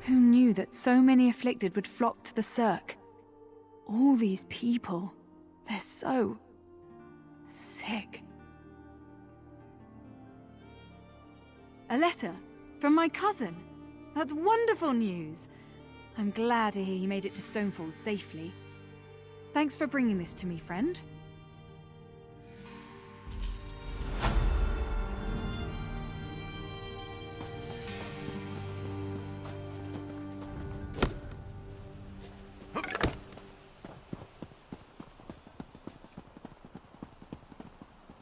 Who knew that so many afflicted would flock to the Cirque? All these people, they're so sick. A letter from my cousin. That's wonderful news. I'm glad to hear he made it to Stonefalls safely. Thanks for bringing this to me, friend.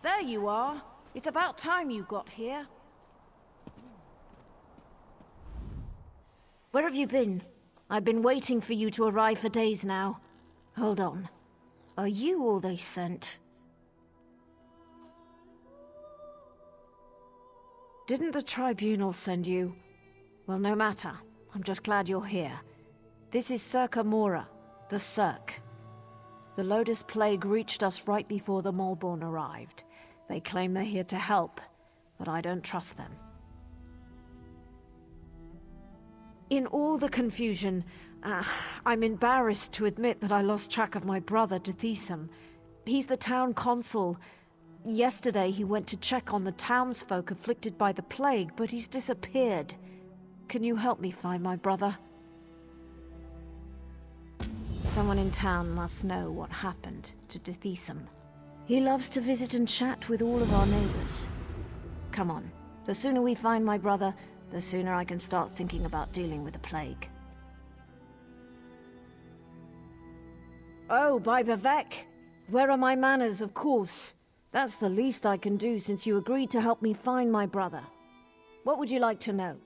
There you are. It's about time you got here. Where have you been? I've been waiting for you to arrive for days now. Hold on. Are you all they sent? Didn't the tribunal send you? Well, no matter. I'm just glad you're here. This is Circa Mora, the Cirque. The Lotus Plague reached us right before the Malborn arrived. They claim they're here to help, but I don't trust them. In all the confusion, I'm embarrassed to admit that I lost track of my brother, Deshaan. He's the town consul. Yesterday he went to check on the townsfolk afflicted by the plague, but he's disappeared. Can you help me find my brother? Someone in town must know what happened to Deshaan. He loves to visit and chat with all of our neighbors. Come on, the sooner we find my brother, the sooner I can start thinking about dealing with the plague. Oh, by Bavek! Where are my manners, of course? That's the least I can do since you agreed to help me find my brother. What would you like to know?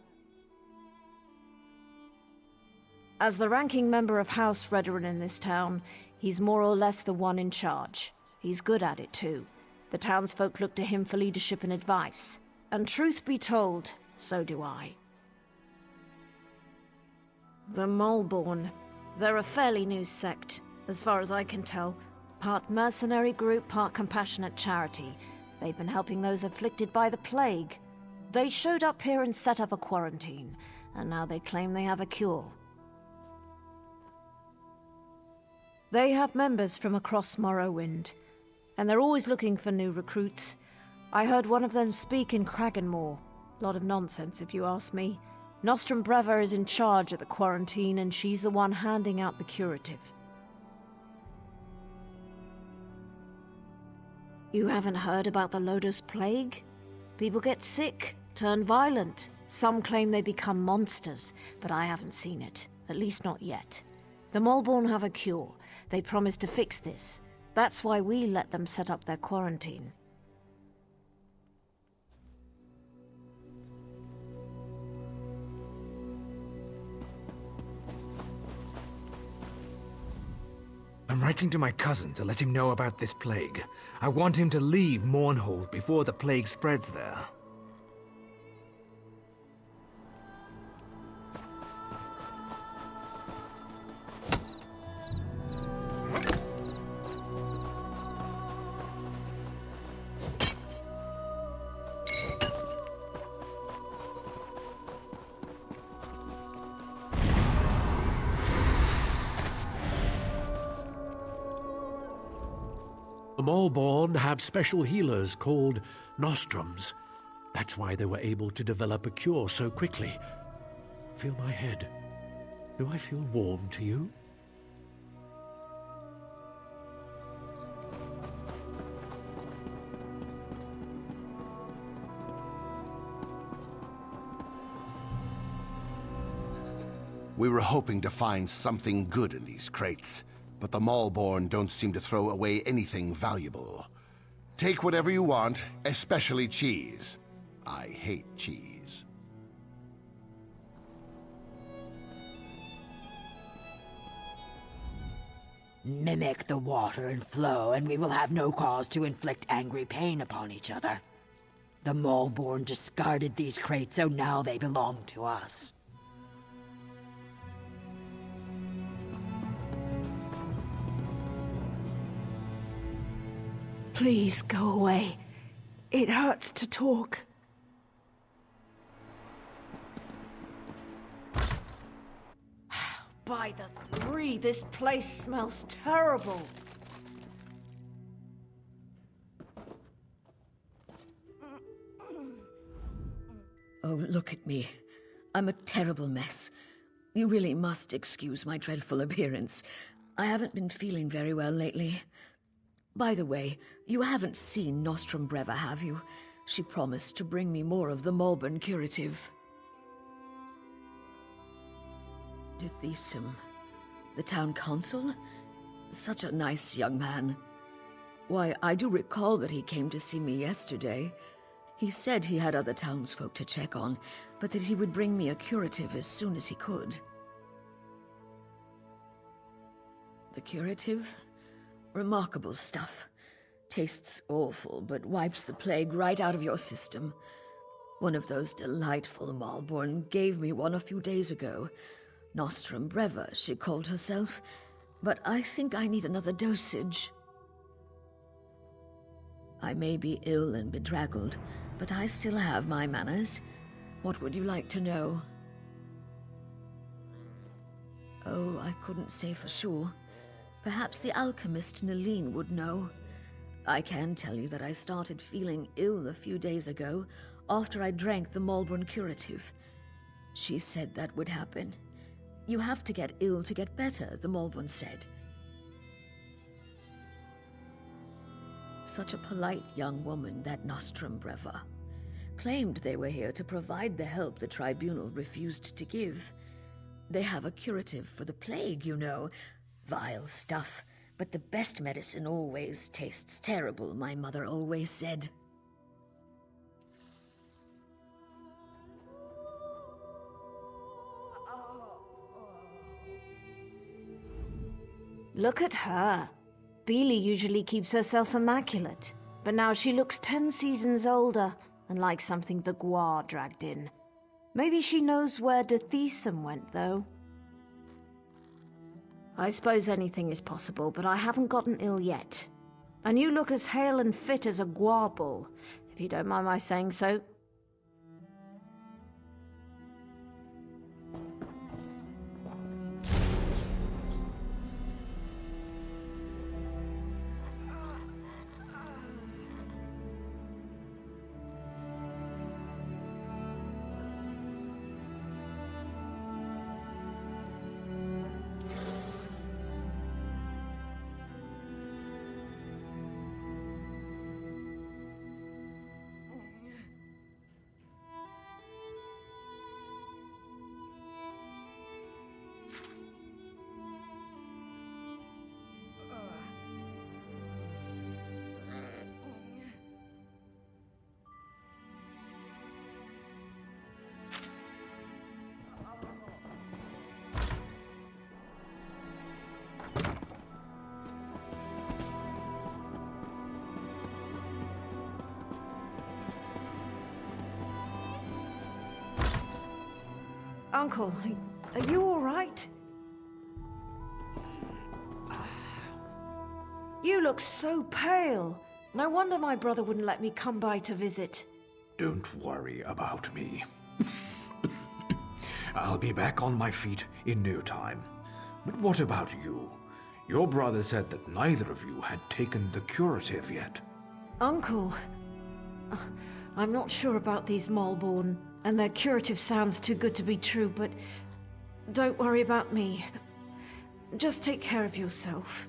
As the ranking member of House Redoran in this town, he's more or less the one in charge. He's good at it too. The townsfolk look to him for leadership and advice. And truth be told, so do I. The Malborn. They're a fairly new sect, as far as I can tell. Part mercenary group, part compassionate charity. They've been helping those afflicted by the plague. They showed up here and set up a quarantine, and now they claim they have a cure. They have members from across Morrowind, and they're always looking for new recruits. I heard one of them speak in Kraganmore. Lot of nonsense, if you ask me. Nostrum Breva is in charge of the quarantine, and she's the one handing out the curative. You haven't heard about the Lotus Plague? People get sick, turn violent. Some claim they become monsters, but I haven't seen it. At least not yet. The Malborn have a cure. They promised to fix this. That's why we let them set up their quarantine. I'm writing to my cousin to let him know about this plague. I want him to leave Mournhold before the plague spreads there. The Malborn have special healers called Nostrums. That's why they were able to develop a cure so quickly. Feel my head. Do I feel warm to you? We were hoping to find something good in these crates, but the Malborn don't seem to throw away anything valuable. Take whatever you want, especially cheese. I hate cheese. Mimic the water and flow, and we will have no cause to inflict angry pain upon each other. The Malborn discarded these crates, so now they belong to us. Please go away. It hurts to talk. By the three, this place smells terrible. Oh, look at me. I'm a terrible mess. You really must excuse my dreadful appearance. I haven't been feeling very well lately. By the way, you haven't seen Nostrum Breva, have you? She promised to bring me more of the Malborn curative. Deshaan, the town consul? Such a nice young man. Why, I do recall that he came to see me yesterday. He said he had other townsfolk to check on, but that he would bring me a curative as soon as he could. The curative? Remarkable stuff. Tastes awful, but wipes the plague right out of your system. One of those delightful Malborn gave me one a few days ago. Nostrum Breva, she called herself. But I think I need another dosage. I may be ill and bedraggled, but I still have my manners. What would you like to know? Oh, I couldn't say for sure. Perhaps the alchemist Nalene would know. I can tell you that I started feeling ill a few days ago after I drank the Malborn curative. She said that would happen. You have to get ill to get better, the Malborn said. Such a polite young woman, that Nostrum Breva. Claimed they were here to provide the help the tribunal refused to give. They have a curative for the plague, you know. Vile stuff, but the best medicine always tastes terrible, my mother always said. Look at her. Beely usually keeps herself immaculate, but now she looks 10 seasons older and like something the Guar dragged in. Maybe she knows where Deshaan went, though. I suppose anything is possible, but I haven't gotten ill yet. And you look as hale and fit as a Guar bull, if you don't mind my saying so. Uncle, are you all right? You look so pale. No wonder my brother wouldn't let me come by to visit. Don't worry about me. I'll be back on my feet in no time. But what about you? Your brother said that neither of you had taken the curative yet. Uncle, I'm not sure about these Malborn, and their curative sounds too good to be true, but don't worry about me. Just take care of yourself.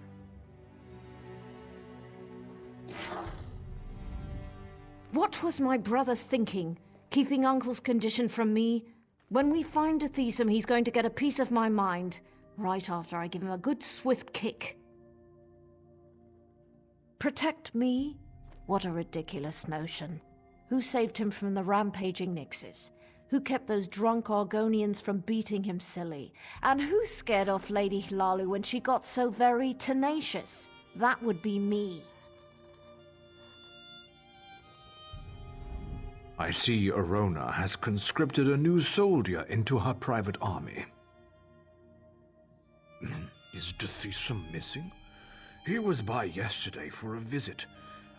What was my brother thinking, keeping Uncle's condition from me? When we find Deshaan, he's going to get a piece of my mind, right after I give him a good swift kick. Protect me? What a ridiculous notion. Who saved him from the rampaging Nixes? Who kept those drunk Argonians from beating him silly? And who scared off Lady Hlalu when she got so very tenacious? That would be me. I see Arona has conscripted a new soldier into her private army. Is Deshaan missing? He was by yesterday for a visit.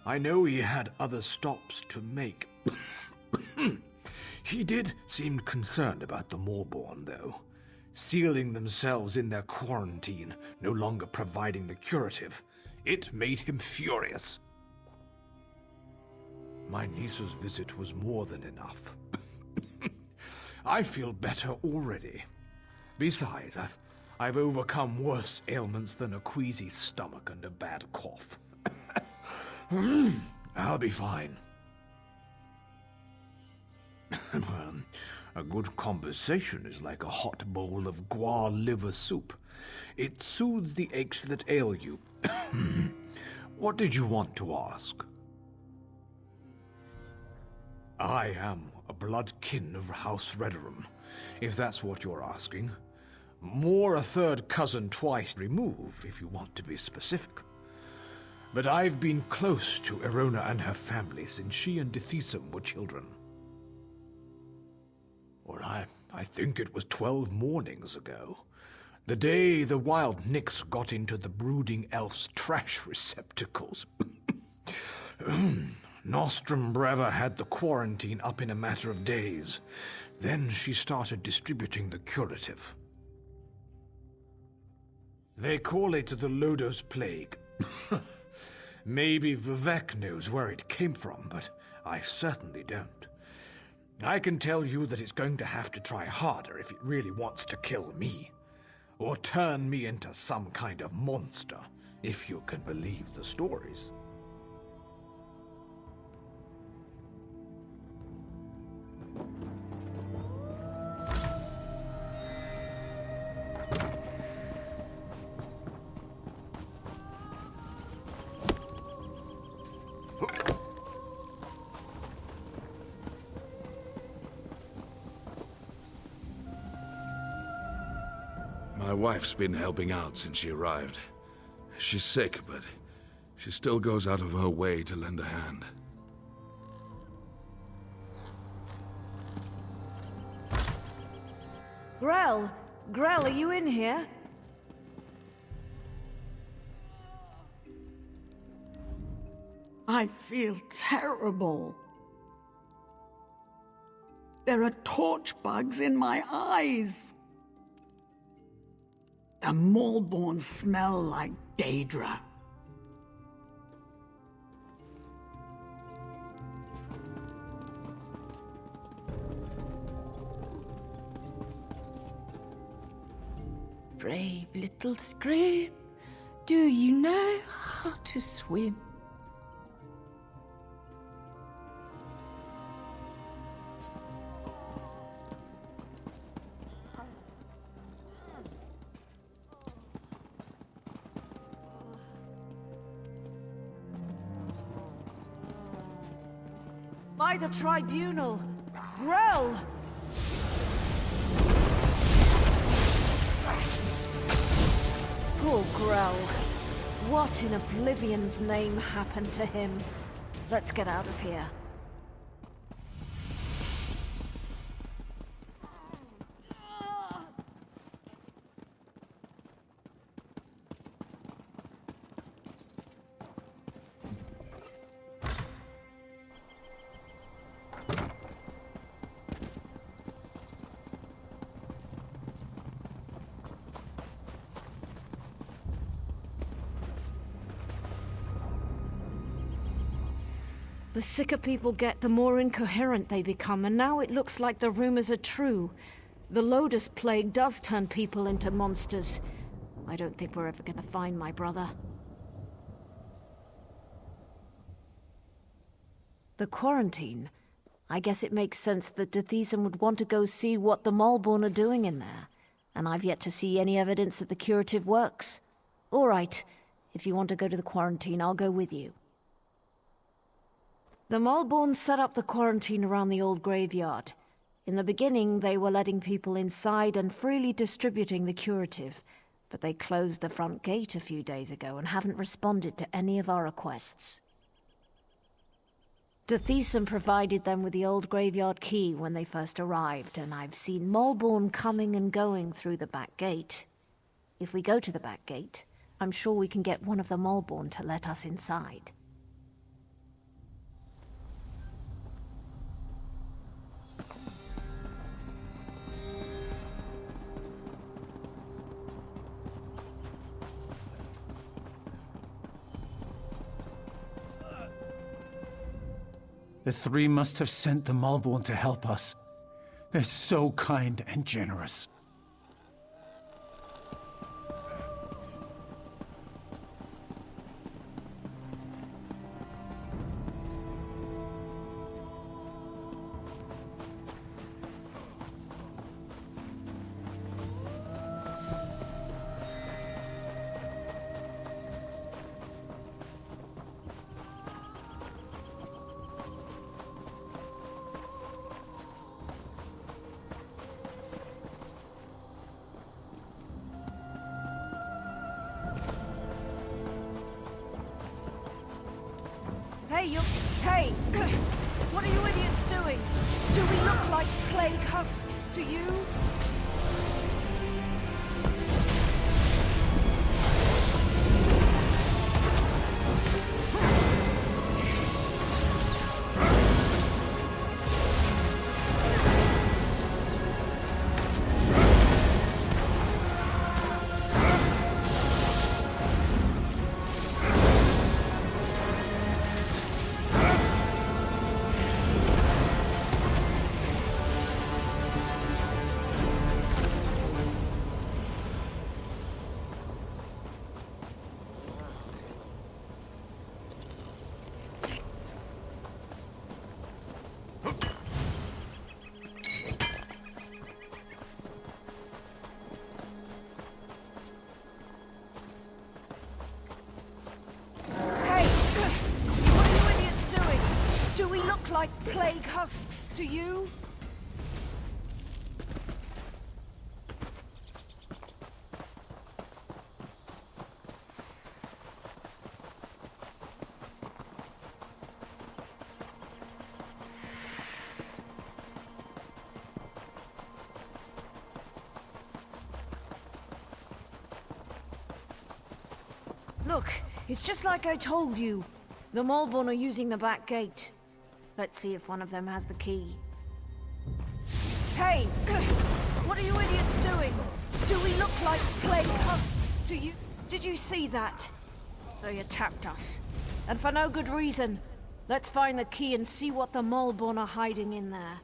I know he had other stops to make. He did seem concerned about the Malborn, though. sealing themselves in their quarantine, no longer providing the curative. It made him furious. My niece's visit was more than enough. I feel better already. Besides, I've overcome worse ailments than a queasy stomach and a bad cough. I'll be fine. A good conversation is like a hot bowl of guar liver soup. It soothes the aches that ail you. What did you want to ask? I am a blood kin of House Rederum, if that's what you're asking. More a third cousin twice removed, if you want to be specific. But I've been close to Erona and her family since she and Dethisum were children. Well, I think it was 12 mornings ago. The day the wild Nix got into the brooding elf's trash receptacles. Nostrum Breva had the quarantine up in a matter of days. Then she started distributing the curative. They call it the Lodos Plague. Maybe Vivek knows where it came from, but I certainly don't. I can tell you that it's going to have to try harder if it really wants to kill me. Or turn me into some kind of monster, if you can believe the stories. My wife's been helping out since she arrived. She's sick, but she still goes out of her way to lend a hand. Grell! Grell, are you in here? I feel terrible. There are torch bugs in my eyes. The Maulborn smell like Daedra. Brave little scrape, do you know how to swim? By the tribunal! Grell! Poor Grell. What in Oblivion's name happened to him? Let's get out of here. The sicker people get, the more incoherent they become, and now it looks like the rumors are true. The Lotus Plague does turn people into monsters. I don't think we're ever gonna find my brother. The quarantine. I guess it makes sense that Dethisum would want to go see what the Maulborn are doing in there. And I've yet to see any evidence that the curative works. All right, if you want to go to the quarantine, I'll go with you. The Maulborn set up the quarantine around the old graveyard. In the beginning, they were letting people inside and freely distributing the curative, but they closed the front gate a few days ago and haven't responded to any of our requests. Dethisum provided them with the old graveyard key when they first arrived, and I've seen Maulborn coming and going through the back gate. If we go to the back gate, I'm sure we can get one of the Maulborn to let us inside. The three must have sent the Malborn to help us. They're so kind and generous. Hey! What are you idiots doing? Do we look like plague husks to you? Like plague husks to you? Look, it's just like I told you. The Malborn are using the back gate. Let's see if one of them has the key. Hey! What are you idiots doing? Do we look like plague husks to you? Did you see that? They attacked us. And for no good reason. Let's find the key and see what the Malborn are hiding in there.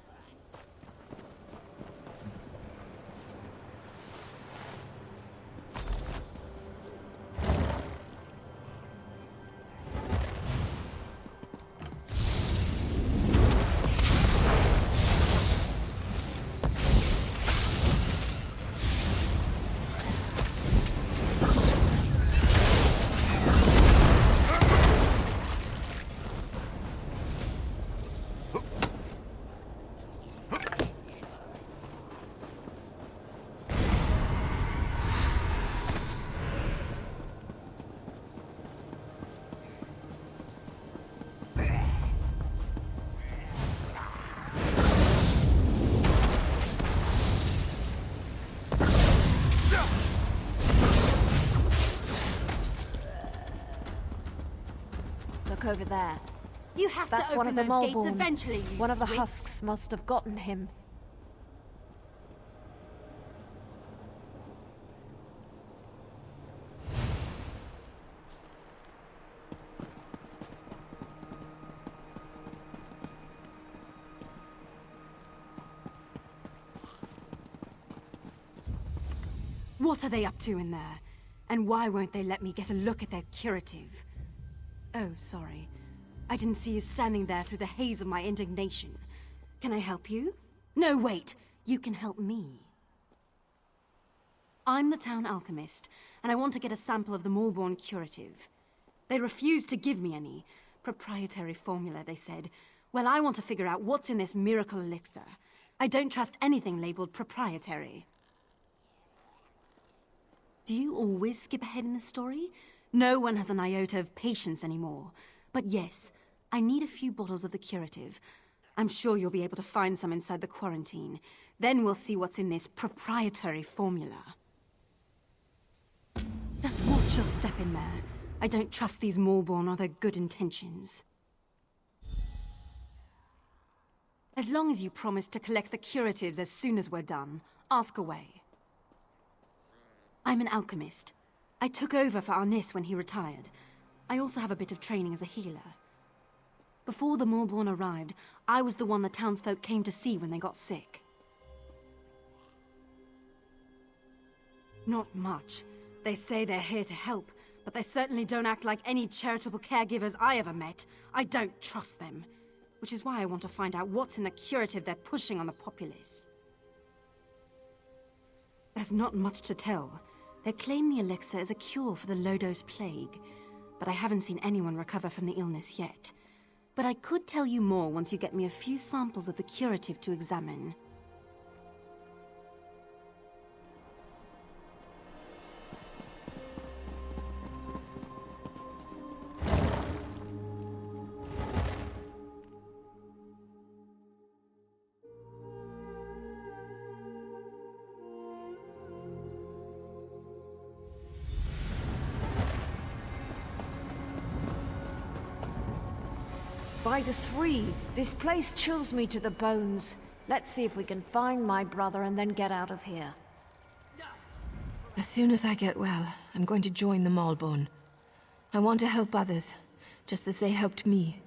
Over there. You have That's to one open of the those gates Malborn. eventually, you One of the sweets. husks must have gotten him. What are they up to in there? And why won't they let me get a look at their curative? Oh, sorry. I didn't see you standing there through the haze of my indignation. Can I help you? No, wait. You can help me. I'm the town alchemist, and I want to get a sample of the Malborn curative. They refused to give me any. Proprietary formula, they said. Well, I want to figure out what's in this miracle elixir. I don't trust anything labeled proprietary. Do you always skip ahead in the story? No one has an iota of patience anymore. But yes, I need a few bottles of the curative. I'm sure you'll be able to find some inside the quarantine. Then we'll see what's in this proprietary formula. Just watch your step in there. I don't trust these Malborn or their good intentions. As long as you promise to collect the curatives as soon as we're done, ask away. I'm an alchemist. I took over for Arnis when he retired. I also have a bit of training as a healer. Before the Moorborn arrived, I was the one the townsfolk came to see when they got sick. Not much. They say they're here to help, but they certainly don't act like any charitable caregivers I ever met. I don't trust them. Which is why I want to find out what's in the curative they're pushing on the populace. There's not much to tell. They claim the elixir is a cure for the Lodos plague, but I haven't seen anyone recover from the illness yet. But I could tell you more once you get me a few samples of the curative to examine. By the three, this place chills me to the bones. Let's see if we can find my brother and then get out of here. As soon as I get well, I'm going to join the Malborn. I want to help others, just as they helped me.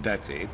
That's it.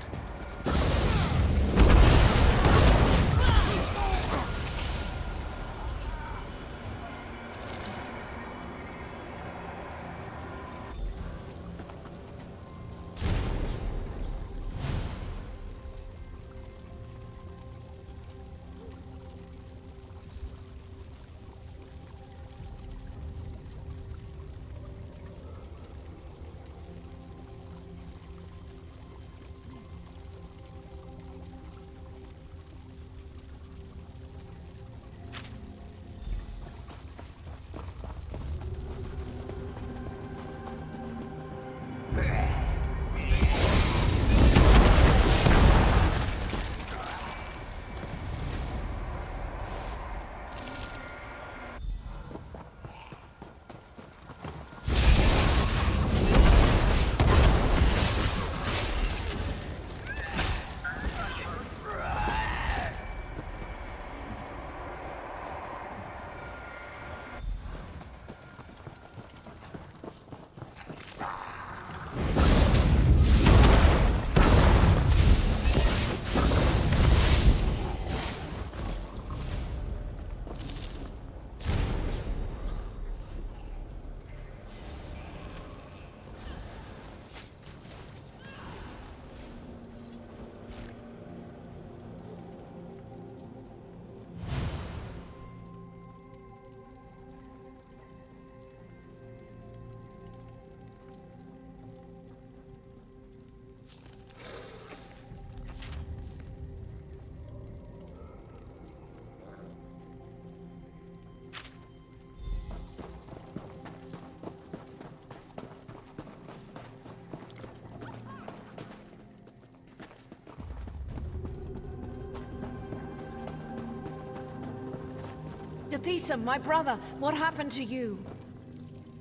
Deshaan, my brother, what happened to you?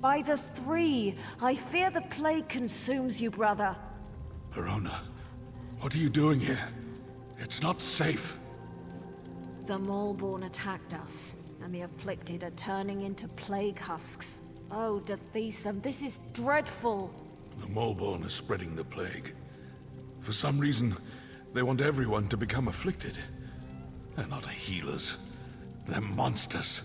By the three, I fear the plague consumes you, brother. Verona, what are you doing here? It's not safe. The Malborn attacked us, and the afflicted are turning into plague husks. Oh, Deshaan, this is dreadful. The Malborn are spreading the plague. For some reason, they want everyone to become afflicted. They're not healers. They're monsters.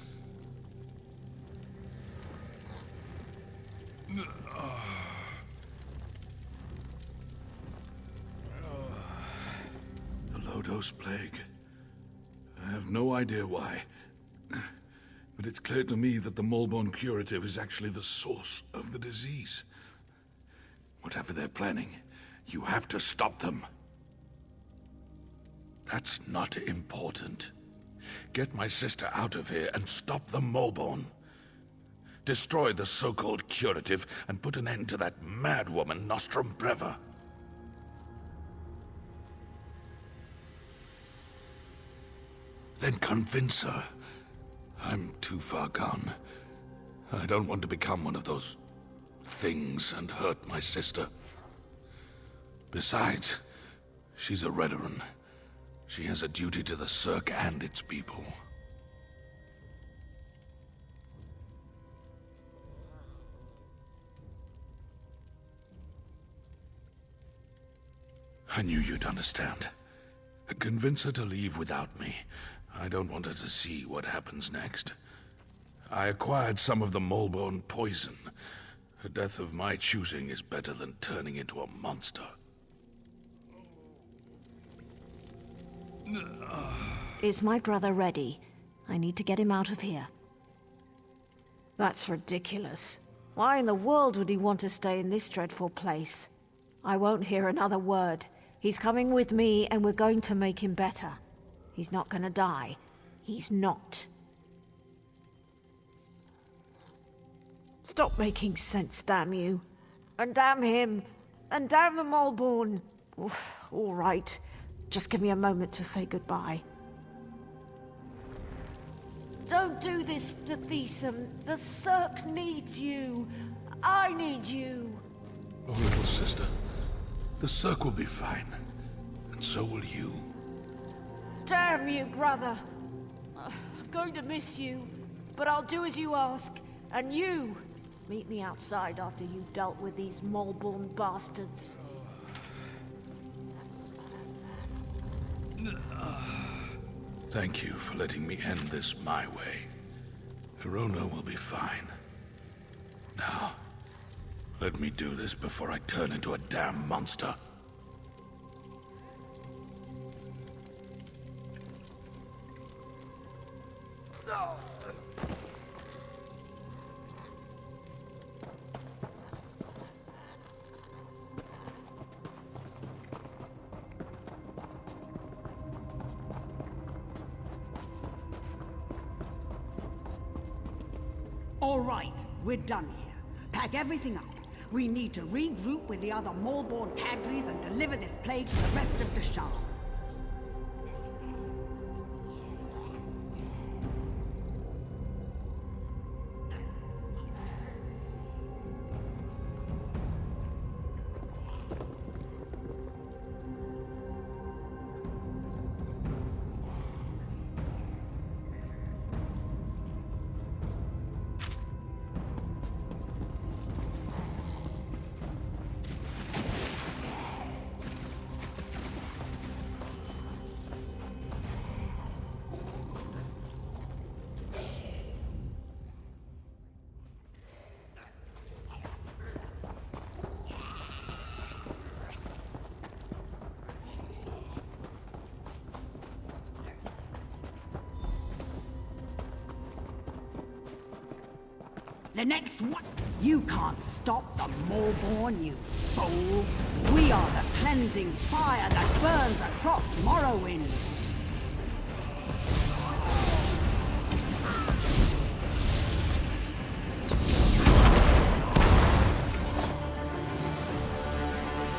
The Lodos plague. I have no idea why. But it's clear to me that the Malborn curative is actually the source of the disease. Whatever they're planning, you have to stop them. That's not important. Get my sister out of here and stop the Molborn. Destroy the so-called curative and put an end to that mad woman, Nostrum Breva. Then convince her. I'm too far gone. I don't want to become one of those things and hurt my sister. Besides, she's a Redoran. She has a duty to the Cirque and its people. I knew you'd understand. Convince her to leave without me. I don't want her to see what happens next. I acquired some of the Molborn poison. A death of my choosing is better than turning into a monster. Is my brother ready? I need to get him out of here. That's ridiculous. Why in the world would he want to stay in this dreadful place? I won't hear another word. He's coming with me, and we're going to make him better. He's not gonna die. He's not. Stop making sense, damn you. And damn him. And damn the Molborn. Oof, all right. Just give me a moment to say goodbye. Don't do this, Deshaan. The Cirque needs you. I need you. Oh, little sister. The Cirque will be fine. And so will you. Damn you, brother. I'm going to miss you, but I'll do as you ask. And you, meet me outside after you've dealt with these Molborn bastards. Thank you for letting me end this my way. Hirona will be fine. Now, let me do this before I turn into a damn monster. All right, we're done here. Pack everything up. We need to regroup with the other Molborn cadres and deliver this plague to the rest of Deshaan. The next one. You can't stop the Molborn, you fool. We are the cleansing fire that burns across Morrowind.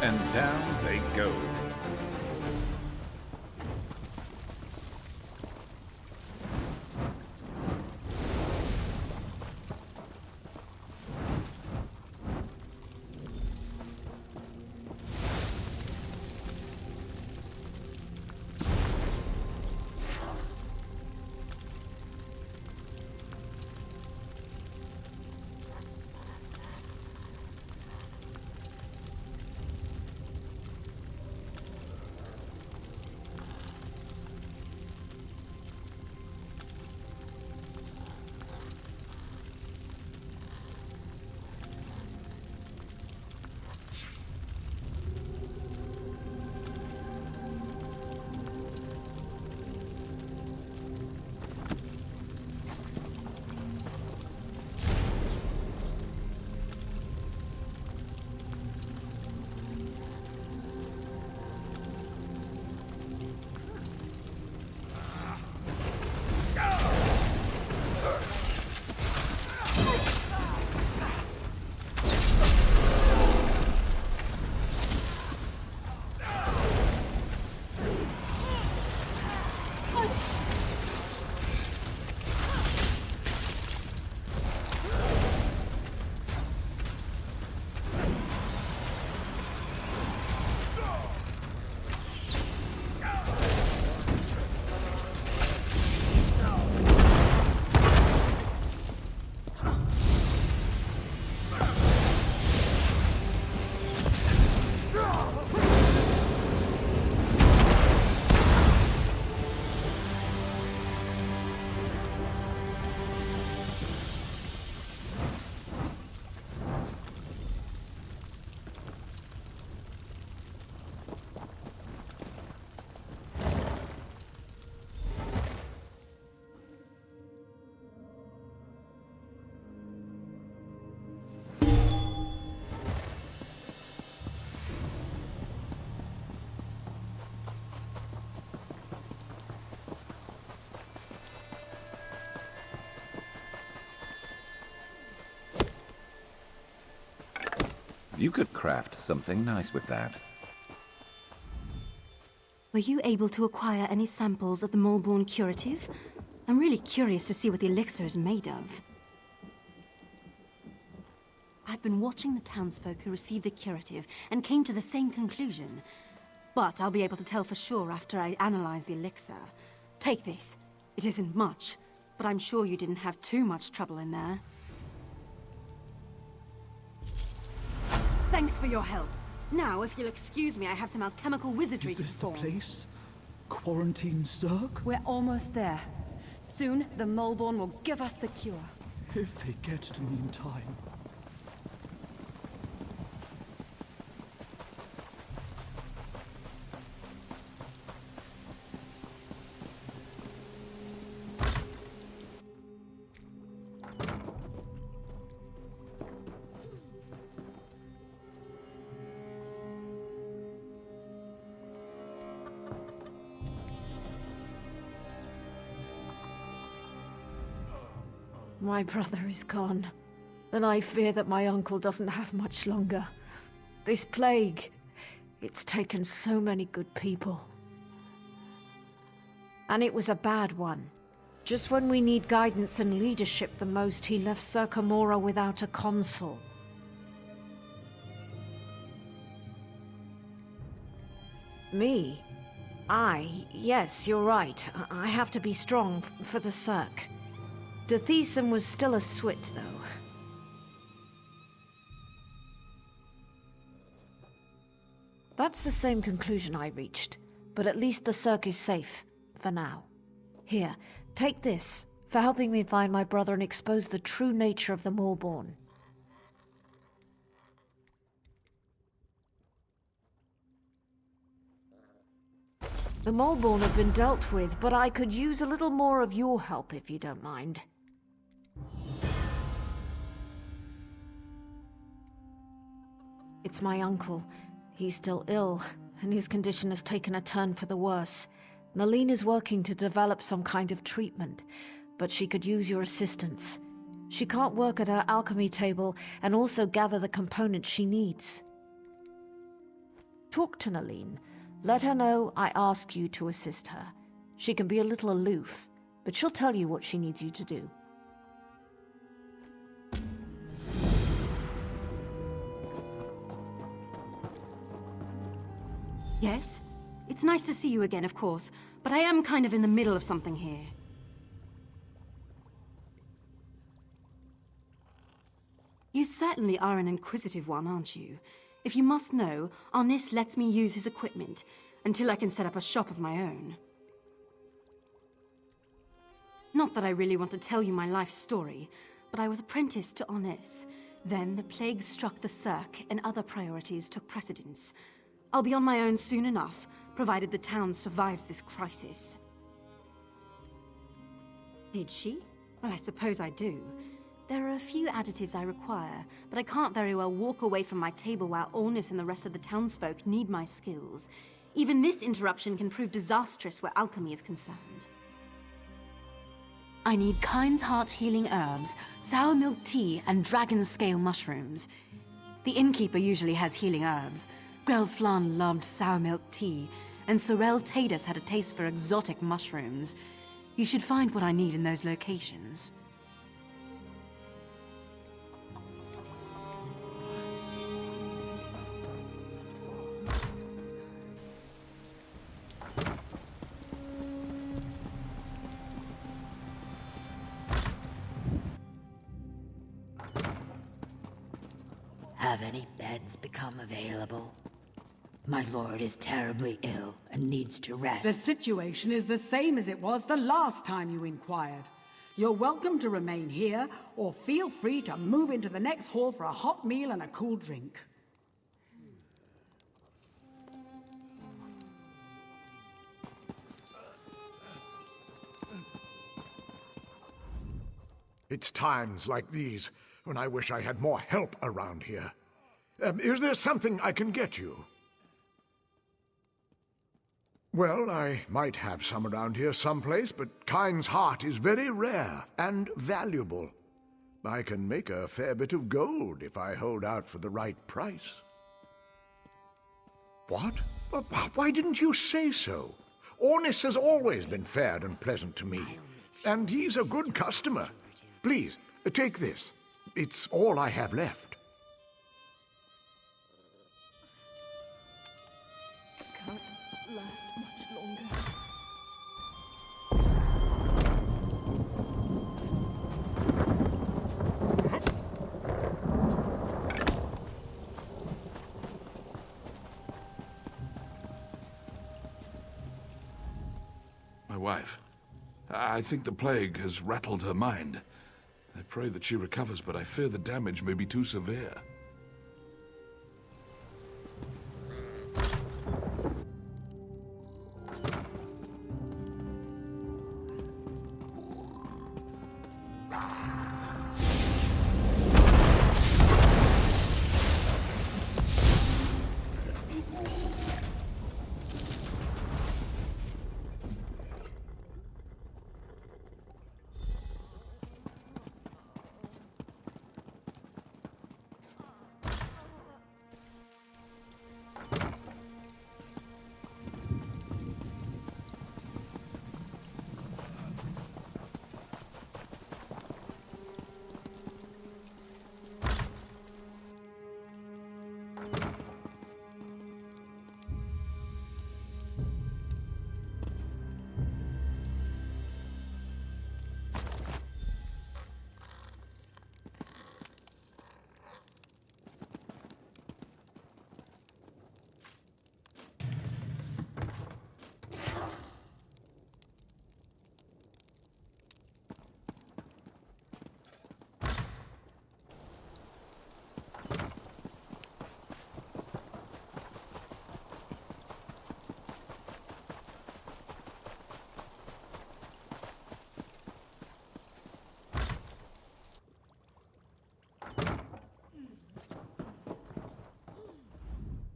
And down they go. You could craft something nice with that. Were you able to acquire any samples of the Moleborn curative? I'm really curious to see what the elixir is made of. I've been watching the townsfolk who received the curative and came to the same conclusion. But I'll be able to tell for sure after I analyze the elixir. Take this. It isn't much, but I'm sure you didn't have too much trouble in there. Thanks for your help. Now, if you'll excuse me, I have some alchemical wizardry to perform. Is this the place? Quarantine Zerg? We're almost there. Soon, the Moleborn will give us the cure. If they get to me in time. My brother is gone, and I fear that my uncle doesn't have much longer. This plague, it's taken so many good people. And it was a bad one. Just when we need guidance and leadership the most, he left Circamora without a consul. Me? Yes, you're right. I have to be strong for the Cirque. Deshaan was still a swit, though. That's the same conclusion I reached, but at least the Cirque is safe, for now. Here, take this, for helping me find my brother and expose the true nature of the Moleborn. The Moleborn have been dealt with, but I could use a little more of your help if you don't mind. It's my uncle. He's still ill, and his condition has taken a turn for the worse. Nalene is working to develop some kind of treatment, but she could use your assistance. She can't work at her alchemy table and also gather the components she needs. Talk to Nalene. Let her know I ask you to assist her. She can be a little aloof, but she'll tell you what she needs you to do. Yes? It's nice to see you again, of course, but I am kind of in the middle of something here. You certainly are an inquisitive one, aren't you? If you must know, Arnis lets me use his equipment until I can set up a shop of my own. Not that I really want to tell you my life story, but I was apprenticed to Arnis. Then the plague struck the Cirque and other priorities took precedence. I'll be on my own soon enough, provided the town survives this crisis. Did she? Well, I suppose I do. There are a few additives I require, but I can't very well walk away from my table while Ornis and the rest of the townsfolk need my skills. Even this interruption can prove disastrous where alchemy is concerned. I need Kind's Heart healing herbs, sour milk tea, and dragon scale mushrooms. The innkeeper usually has healing herbs. Grell Flan loved sour milk tea, and Sorel Tatus had a taste for exotic mushrooms. You should find what I need in those locations. Have any beds become available? My lord is terribly ill and needs to rest. The situation is the same as it was the last time you inquired. You're welcome to remain here, or feel free to move into the next hall for a hot meal and a cool drink. It's times like these when I wish I had more help around here. Is there something I can get you? Well, I might have some around here someplace, but Kind's Heart is very rare and valuable. I can make a fair bit of gold if I hold out for the right price. What? Why didn't you say so? Ornis has always been fair and pleasant to me, and he's a good customer. Please, take this. It's all I have left. This can't last much longer. My wife. I think the plague has rattled her mind. I pray that she recovers, but I fear the damage may be too severe.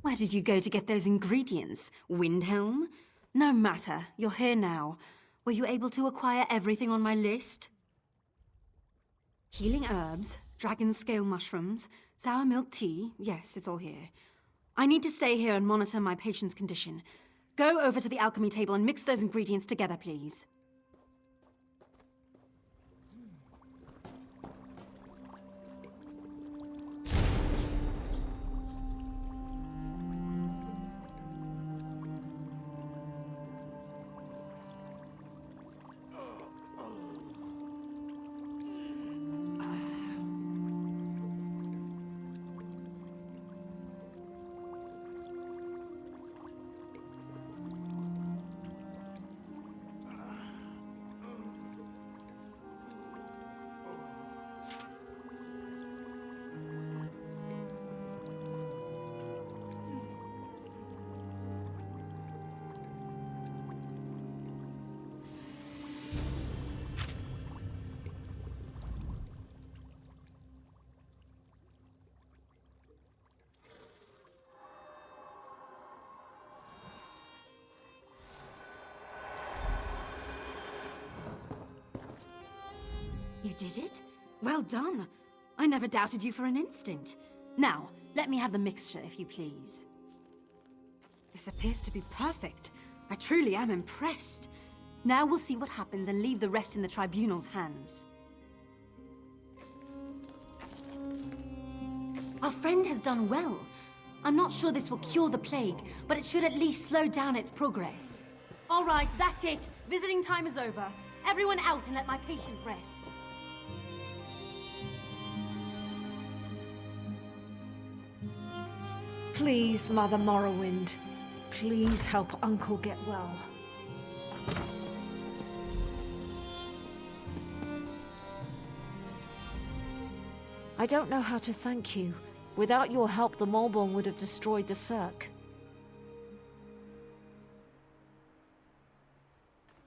Where did you go to get those ingredients? Windhelm? No matter, you're here now. Were you able to acquire everything on my list? Healing herbs, dragon scale mushrooms, sour milk tea. Yes, it's all here. I need to stay here and monitor my patient's condition. Go over to the alchemy table and mix those ingredients together, please. You did it? Well done. I never doubted you for an instant. Now, let me have the mixture, if you please. This appears to be perfect. I truly am impressed. Now we'll see what happens and leave the rest in the tribunal's hands. Our friend has done well. I'm not sure this will cure the plague, but it should at least slow down its progress. All right, that's it. Visiting time is over. Everyone out and let my patient rest. Please, Mother Morrowind. Please help Uncle get well. I don't know how to thank you. Without your help, the Malborn would have destroyed the Cirque.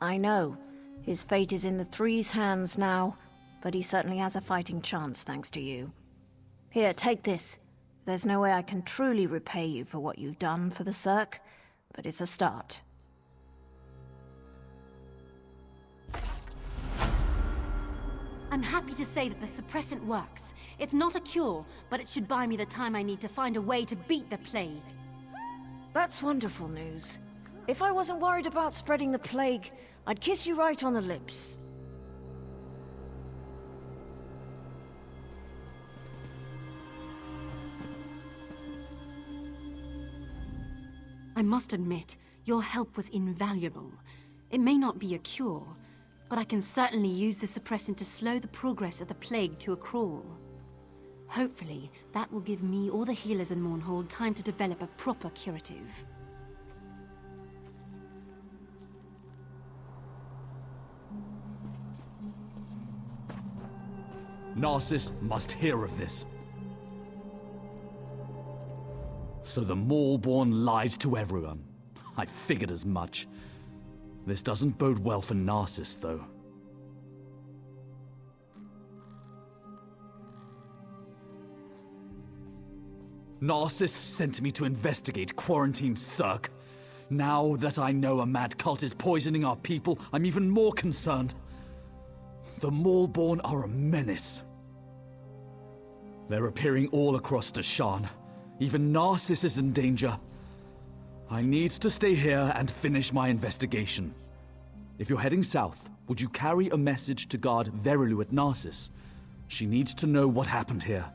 I know. His fate is in the Three's hands now, but he certainly has a fighting chance thanks to you. Here, take this. There's no way I can truly repay you for what you've done for the Cirque, but it's a start. I'm happy to say that the suppressant works. It's not a cure, but it should buy me the time I need to find a way to beat the plague. That's wonderful news. If I wasn't worried about spreading the plague, I'd kiss you right on the lips. I must admit, your help was invaluable. It may not be a cure, but I can certainly use the suppressant to slow the progress of the plague to a crawl. Hopefully, that will give me or the healers in Mournhold time to develop a proper curative. Narcissus must hear of this. So the Maulborn lied to everyone. I figured as much. This doesn't bode well for Narcissus, though. Narcissus sent me to investigate Quarantine Cirque. Now that I know a mad cult is poisoning our people, I'm even more concerned. The Maulborn are a menace. They're appearing all across Deshaan. Even Narcissus is in danger. I need to stay here and finish my investigation. If you're heading south, would you carry a message to guard Verilu at Narcissus? She needs to know what happened here.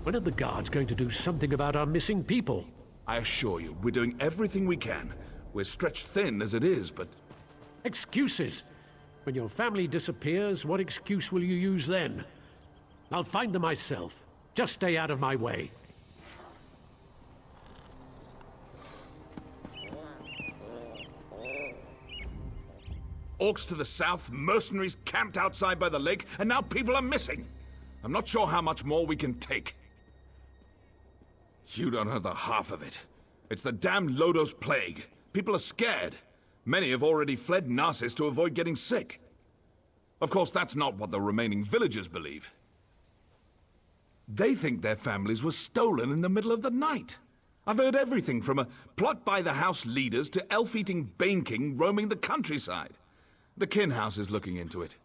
When are the guards going to do something about our missing people? I assure you, we're doing everything we can. We're stretched thin as it is, but... Excuses! When your family disappears, what excuse will you use then? I'll find them myself. Just stay out of my way. Orcs to the south, mercenaries camped outside by the lake, and now people are missing. I'm not sure how much more we can take. You don't know the half of it. It's the damn Lodos plague. People are scared. Many have already fled Narcissus to avoid getting sick. Of course, that's not what the remaining villagers believe. They think their families were stolen in the middle of the night. I've heard everything from a plot by the house leaders to elf-eating Bane King roaming the countryside. The Kin House is looking into it.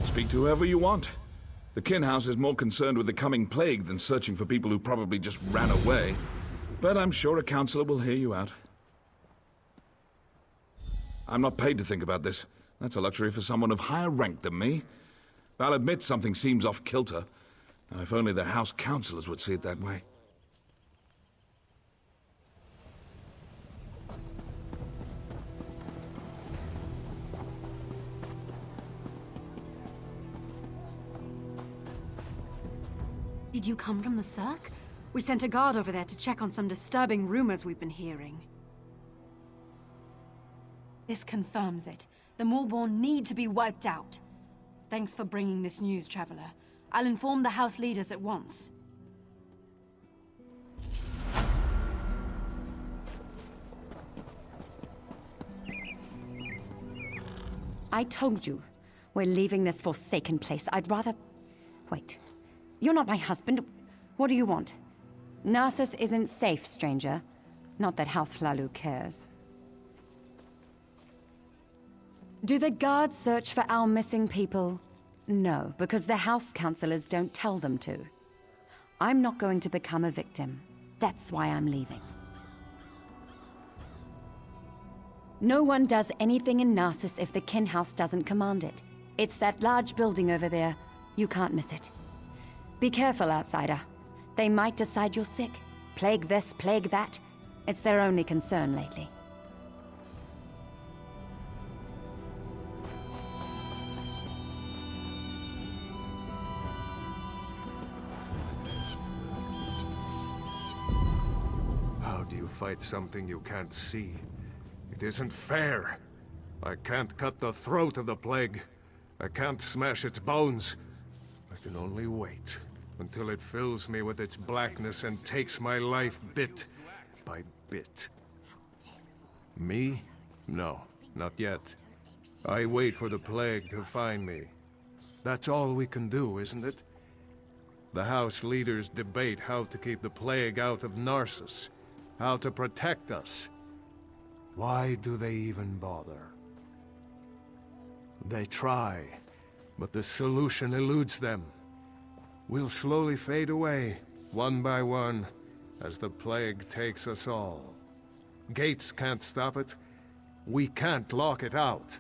Speak to whoever you want. The Kin House is more concerned with the coming plague than searching for people who probably just ran away. But I'm sure a counselor will hear you out. I'm not paid to think about this. That's a luxury for someone of higher rank than me. I'll admit something seems off-kilter. Now, if only the house counselors would see it that way. Did you come from the Cirque? We sent a guard over there to check on some disturbing rumors we've been hearing. This confirms it. The Maulborn need to be wiped out. Thanks for bringing this news, Traveler. I'll inform the house leaders at once. I told you. We're leaving this forsaken place. I'd rather... Wait. You're not my husband. What do you want? Narcissus isn't safe, stranger. Not that House Hlalu cares. Do the guards search for our missing people? No, because the house counselors don't tell them to. I'm not going to become a victim. That's why I'm leaving. No one does anything in Narcissus if the Kin House doesn't command it. It's that large building over there. You can't miss it. Be careful, outsider. They might decide you're sick. Plague this, plague that. It's their only concern lately. How do you fight something you can't see? It isn't fair. I can't cut the throat of the plague. I can't smash its bones. I can only wait until it fills me with its blackness and takes my life bit by bit. Me? No, not yet. I wait for the plague to find me. That's all we can do, isn't it? The house leaders debate how to keep the plague out of Narcissus, how to protect us. Why do they even bother? They try, but the solution eludes them. We'll slowly fade away, one by one, as the plague takes us all. Gates can't stop it. We can't lock it out.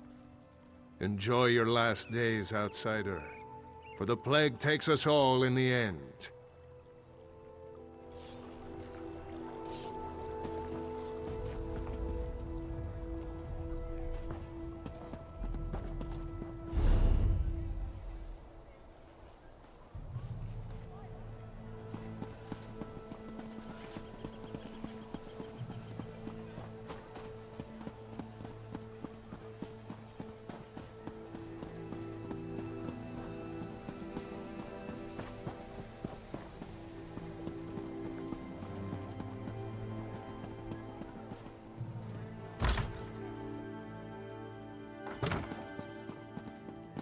Enjoy your last days, outsider, for the plague takes us all in the end.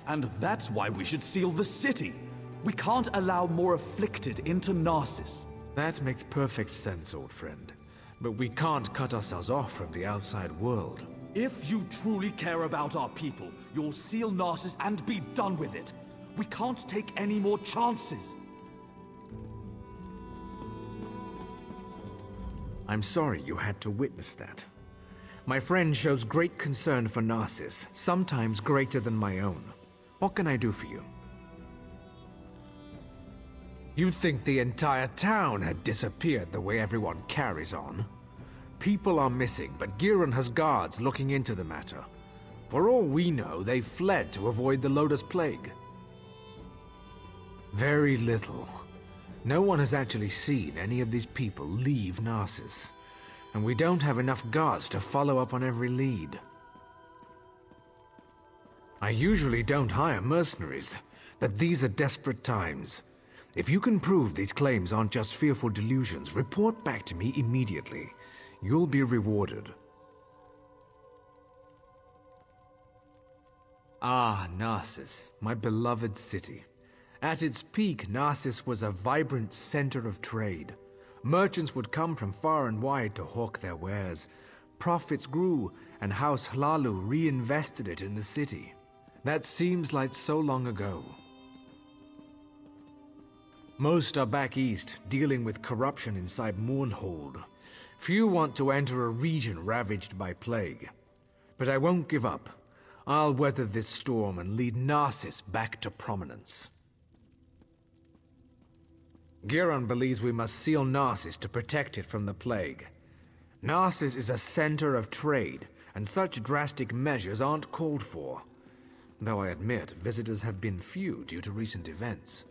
And that's why we should seal the city. We can't allow more afflicted into Narcissus. That makes perfect sense, old friend. But we can't cut ourselves off from the outside world. If you truly care about our people, you'll seal Narcissus and be done with it. We can't take any more chances. I'm sorry you had to witness that. My friend shows great concern for Narcissus, sometimes greater than my own. What can I do for you? You'd think the entire town had disappeared the way everyone carries on. People are missing, but Giron has guards looking into the matter. For all we know, they fled to avoid the Lotus Plague. Very little. No one has actually seen any of these people leave Narcissus, and we don't have enough guards to follow up on every lead. I usually don't hire mercenaries, but these are desperate times. If you can prove these claims aren't just fearful delusions, report back to me immediately. You'll be rewarded. Ah, Narcissus, my beloved city. At its peak, Narcissus was a vibrant center of trade. Merchants would come from far and wide to hawk their wares. Profits grew, and House Hlalu reinvested it in the city. That seems like so long ago. Most are back east, dealing with corruption inside Mournhold. Few want to enter a region ravaged by plague. But I won't give up. I'll weather this storm and lead Narcissus back to prominence. Giron believes we must seal Narcissus to protect it from the plague. Narcissus is a center of trade, and such drastic measures aren't called for. Though I admit, visitors have been few due to recent events.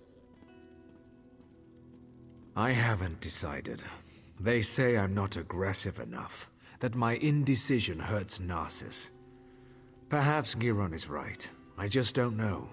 I haven't decided. They say I'm not aggressive enough, that my indecision hurts Narcissus. Perhaps Giron is right. I just don't know.